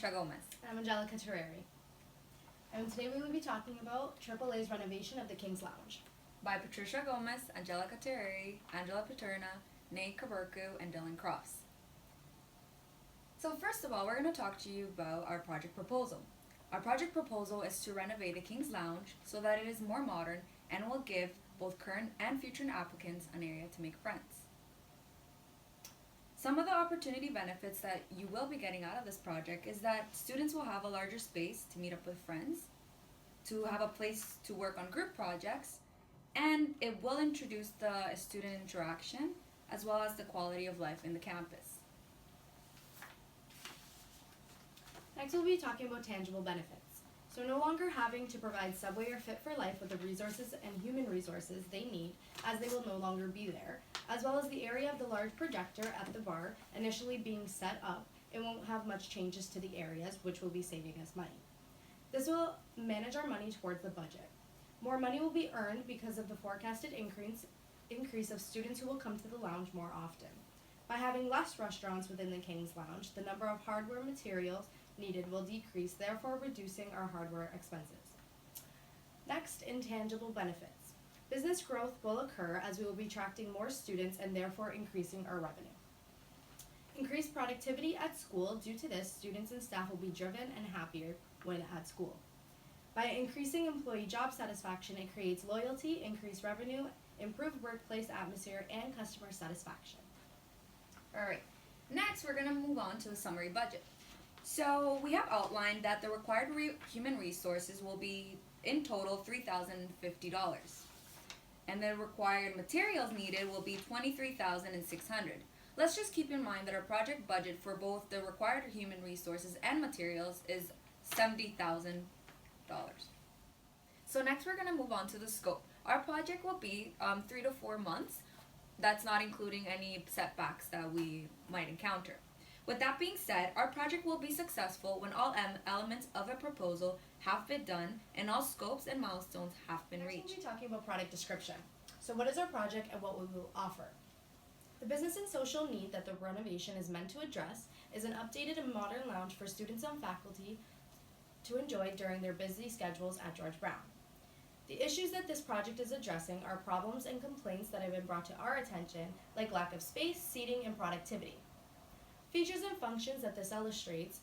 Patricia Gomez. I'm Angelica Terreri. And today we will be talking about AAA's renovation of the King's Lounge. By Patricia Gomez, Angelica Terreri, Angela Paterna, Nate Kaburku, and Dylan Cross. So first of all, we're going to talk to you about our project proposal. Our project proposal is to renovate the King's Lounge so that it is more modern and will give both current and future applicants an area to make friends. Some of the opportunity benefits that you will be getting out of this project is that students will have a larger space to meet up with friends, to have a place to work on group projects, and it will introduce the student interaction as well as the quality of life in the campus. Next we'll be talking about tangible benefits. So no longer having to provide Subway or Fit for Life with the resources and human resources they need, as they will no longer be there, as well as the area of the large projector at the bar initially being set up, it won't have much changes to the areas, which will be saving us money. This will manage our money towards the budget. More money will be earned because of the forecasted increase of students who will come to the lounge more often. By having less restaurants within the King's Lounge, the number of hardware materials needed will decrease, therefore reducing our hardware expenses. Next, intangible benefits. Business growth will occur as we will be attracting more students and therefore increasing our revenue. Increased productivity at school. Due to this, students and staff will be driven and happier when at school. By increasing employee job satisfaction, it creates loyalty, increased revenue, improved workplace atmosphere, and customer satisfaction. Alright, next we're going to move on to the summary budget. So we have outlined that the required human resources will be in total $3,050, and the required materials needed will be $23,600. Let's just keep in mind that our project budget for both the required human resources and materials is $70,000. So next we're going to move on to the scope. Our project will be 3 to 4 months. That's not including any setbacks that we might encounter. With that being said, our project will be successful when all elements of a proposal have been done and all scopes and milestones have been reached. Next we'll be talking about product description. So what is our project and what we will offer? The business and social need that the renovation is meant to address is an updated and modern lounge for students and faculty to enjoy during their busy schedules at George Brown. The issues that this project is addressing are problems and complaints that have been brought to our attention, like lack of space, seating, and productivity. Features and functions that this illustrates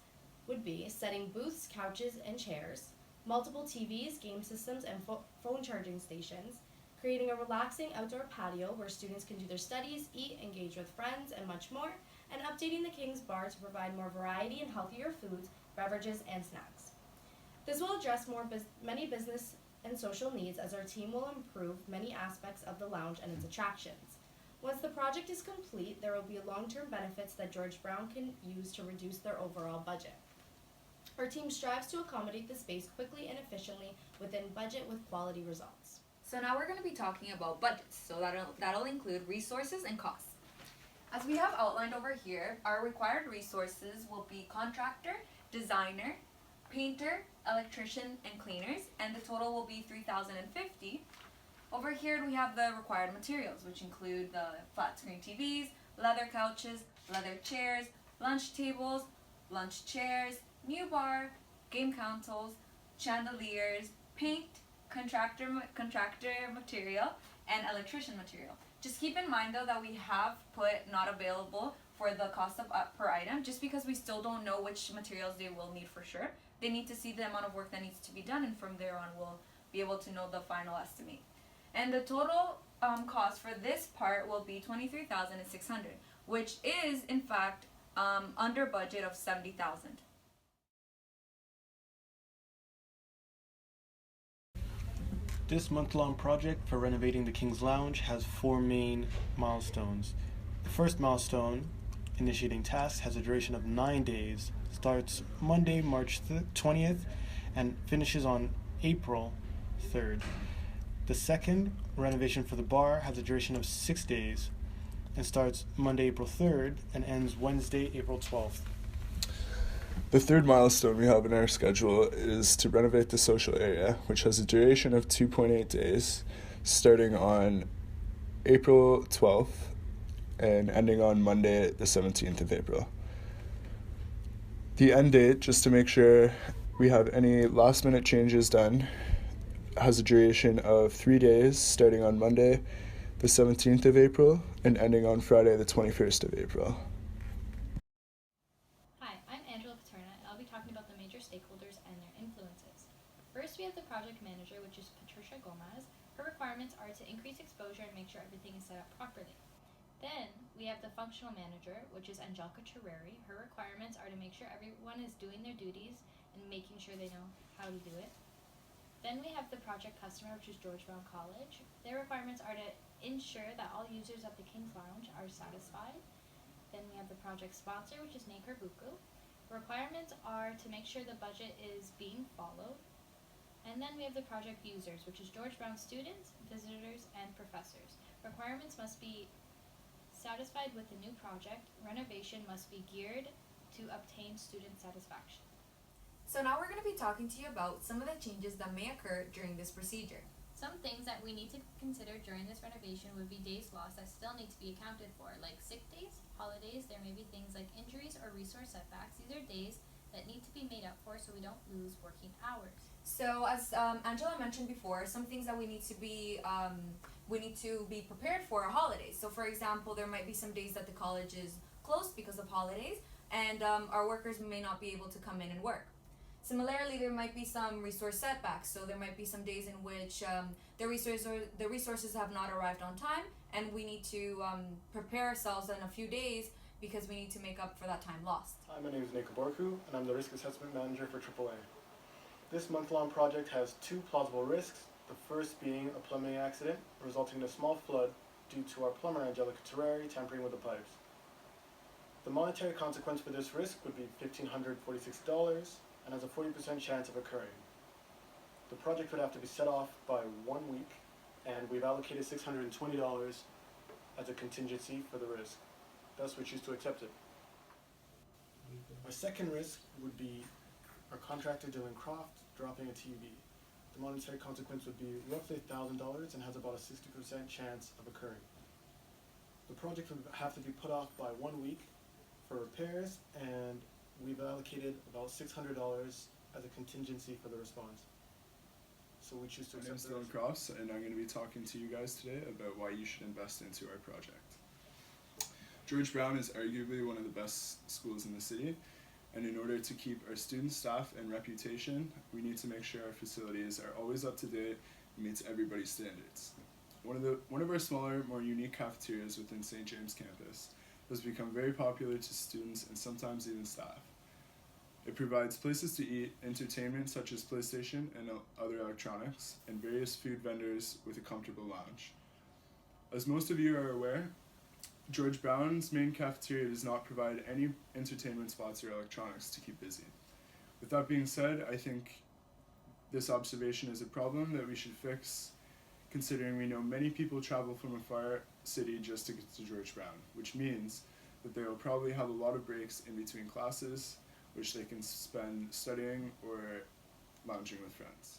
would be setting booths, couches, and chairs, multiple TVs, game systems, and phone charging stations, creating a relaxing outdoor patio where students can do their studies, eat, engage with friends, and much more, and updating the King's Bar to provide more variety and healthier foods, beverages, and snacks. This will address many business and social needs as our team will improve many aspects of the lounge and its attractions. Once the project is complete, there will be long-term benefits that George Brown can use to reduce their overall budget. Our team strives to accommodate the space quickly and efficiently within budget with quality results. So now we're going to be talking about budgets, so that'll include resources and costs. As we have outlined over here, our required resources will be contractor, designer, painter, electrician, and cleaners, and the total will be $3,050. Over here we have the required materials, which include the flat screen TVs, leather couches, leather chairs, lunch tables, lunch chairs, new bar, game consoles, chandeliers, paint, contractor material, and electrician material. Just keep in mind though that we have put not available for the cost of per item, just because we still don't know which materials they will need for sure. They need to see the amount of work that needs to be done, and from there on we'll be able to know the final estimate. And the total cost for this part will be $23,600, which is in fact under budget of $70,000. This month-long project for renovating the King's Lounge has 4 main milestones. The first milestone, initiating tasks, has a duration of 9 days, starts Monday, March 20th, and finishes on April 3rd. The second, renovation for the bar, has a duration of 6 days and starts Monday, April 3rd, and ends Wednesday, April 12th. The third milestone we have in our schedule is to renovate the social area, which has a duration of 2.8 days, starting on April 12th and ending on Monday, the 17th of April. The end date, just to make sure we have any last minute changes done, has a duration of 3 days, starting on Monday, the 17th of April, and ending on Friday, the 21st of April. Hi, I'm Angela Paterna, and I'll be talking about the major stakeholders and their influences. First, we have the project manager, which is Patricia Gomez. Her requirements are to increase exposure and make sure everything is set up properly. Then, we have the functional manager, which is Angelica Terreri. Her requirements are to make sure everyone is doing their duties and making sure they know how to do it. Then we have the project customer, which is George Brown College. Their requirements are to ensure that all users of the King's Lounge are satisfied. Then we have the project sponsor, which is Naker Buku. Requirements are to make sure the budget is being followed. And then we have the project users, which is George Brown students, visitors, and professors. Requirements must be satisfied with the new project. Renovation must be geared to obtain student satisfaction. So now we're going to be talking to you about some of the changes that may occur during this procedure. Some things that we need to consider during this renovation would be days lost that still need to be accounted for, like sick days, holidays. There may be things like injuries or resource setbacks. These are days that need to be made up for so we don't lose working hours. So as Angela mentioned before, some things that we need to be prepared for are holidays. So for example, there might be some days that the college is closed because of holidays, and our workers may not be able to come in and work. Similarly, there might be some resource setbacks. So there might be some days in which the resources have not arrived on time, and we need to prepare ourselves in a few days because we need to make up for that time lost. Hi, my name is Naker Borku, and I'm the Risk Assessment Manager for AAA. This month-long project has 2 plausible risks, the first being a plumbing accident resulting in a small flood due to our plumber Angelica Terreri tampering with the pipes. The monetary consequence for this risk would be $1,546 and has a 40% chance of occurring. The project would have to be set off by 1 week, and we've allocated $620 as a contingency for the risk. Thus, we choose to accept it. Our second risk would be our contractor Dylan Croft dropping a TV. The monetary consequence would be roughly $1,000 and has about a 60% chance of occurring. The project would have to be put off by 1 week for repairs, and we've allocated about $600 as a contingency for the response. So we choose to My name is accept Dylan Crofts, and I'm going to be talking to you guys today about why you should invest into our project. George Brown is arguably one of the best schools in the city, and in order to keep our student staff and reputation, we need to make sure our facilities are always up to date and meets everybody's standards. One of our smaller, more unique cafeterias within St. James campus has become very popular to students and sometimes even staff. It provides places to eat, entertainment such as PlayStation and other electronics, and various food vendors with a comfortable lounge. As most of you are aware, George Brown's main cafeteria does not provide any entertainment spots or electronics to keep busy. With that being said, I think this observation is a problem that we should fix, considering we know many people travel from a far city just to get to George Brown, which means that they will probably have a lot of breaks in between classes, which they can spend studying or lounging with friends.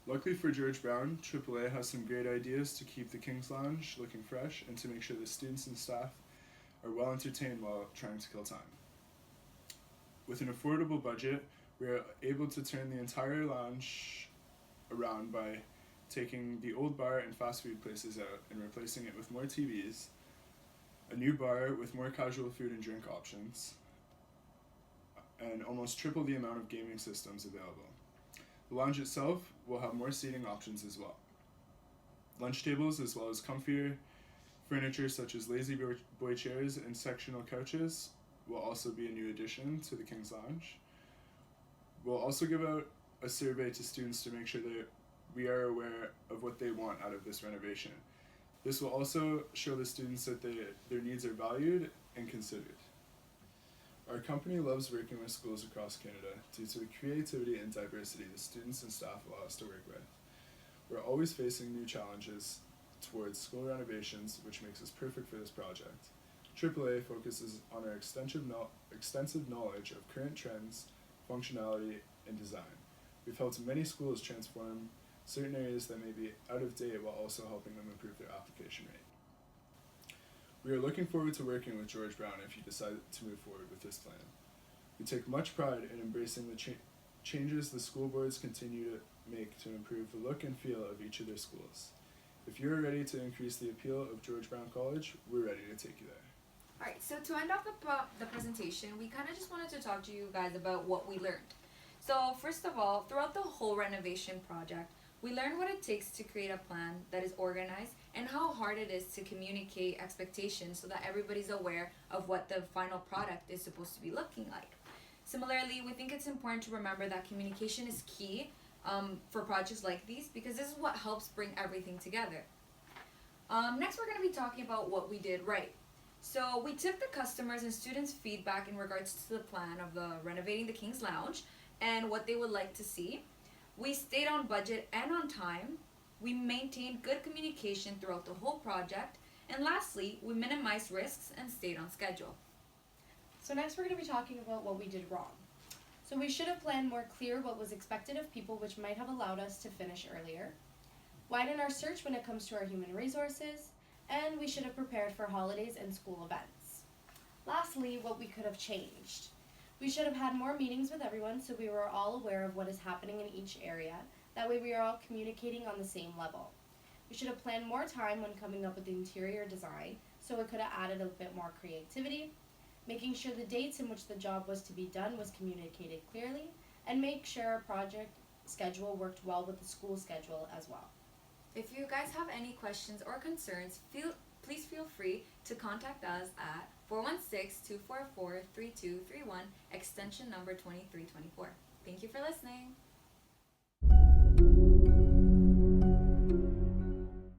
Luckily for George Brown, AAA has some great ideas to keep the King's Lounge looking fresh and to make sure the students and staff are well entertained while trying to kill time. With an affordable budget, we are able to turn the entire lounge around by taking the old bar and fast food places out and replacing it with more TVs, a new bar with more casual food and drink options, and almost triple the amount of gaming systems available. The lounge itself will have more seating options as well. Lunch tables, as well as comfier furniture such as lazy boy chairs and sectional couches, will also be a new addition to the King's Lounge. We'll also give out a survey to students to make sure that we are aware of what they want out of this renovation. This will also show the students that their needs are valued and considered. Our company loves working with schools across Canada due to the creativity and diversity the students and staff allow us to work with. We're always facing new challenges towards school renovations, which makes us perfect for this project. AAA focuses on our extensive knowledge of current trends, functionality, and design. We've helped many schools transform certain areas that may be out of date while also helping them improve their application rate. We are looking forward to working with George Brown if you decide to move forward with this plan. We take much pride in embracing the changes the school boards continue to make to improve the look and feel of each of their schools. If you're ready to increase the appeal of George Brown College, we're ready to take you there. Alright, so to end off the presentation, we kind of just wanted to talk to you guys about what we learned. So first of all, throughout the whole renovation project, we learned what it takes to create a plan that is organized and how hard it is to communicate expectations so that everybody's aware of what the final product is supposed to be looking like. Similarly, we think it's important to remember that communication is key for projects like these because this is what helps bring everything together. Next, we're going to be talking about what we did right. So we took the customers' and students' feedback in regards to the plan of the renovating the King's Lounge and what they would like to see. We stayed on budget and on time. We maintained good communication throughout the whole project. And lastly, we minimized risks and stayed on schedule. So next we're going to be talking about what we did wrong. So we should have planned more clear what was expected of people, which might have allowed us to finish earlier. Widen our search when it comes to our human resources. And we should have prepared for holidays and school events. Lastly, what we could have changed. We should have had more meetings with everyone so we were all aware of what is happening in each area. That way we are all communicating on the same level. We should have planned more time when coming up with the interior design so it could have added a bit more creativity. Making sure the dates in which the job was to be done was communicated clearly, and make sure our project schedule worked well with the school schedule as well. If you guys have any questions or concerns, please feel free to contact us at 416-244-3231, extension number 2324. Thank you for listening.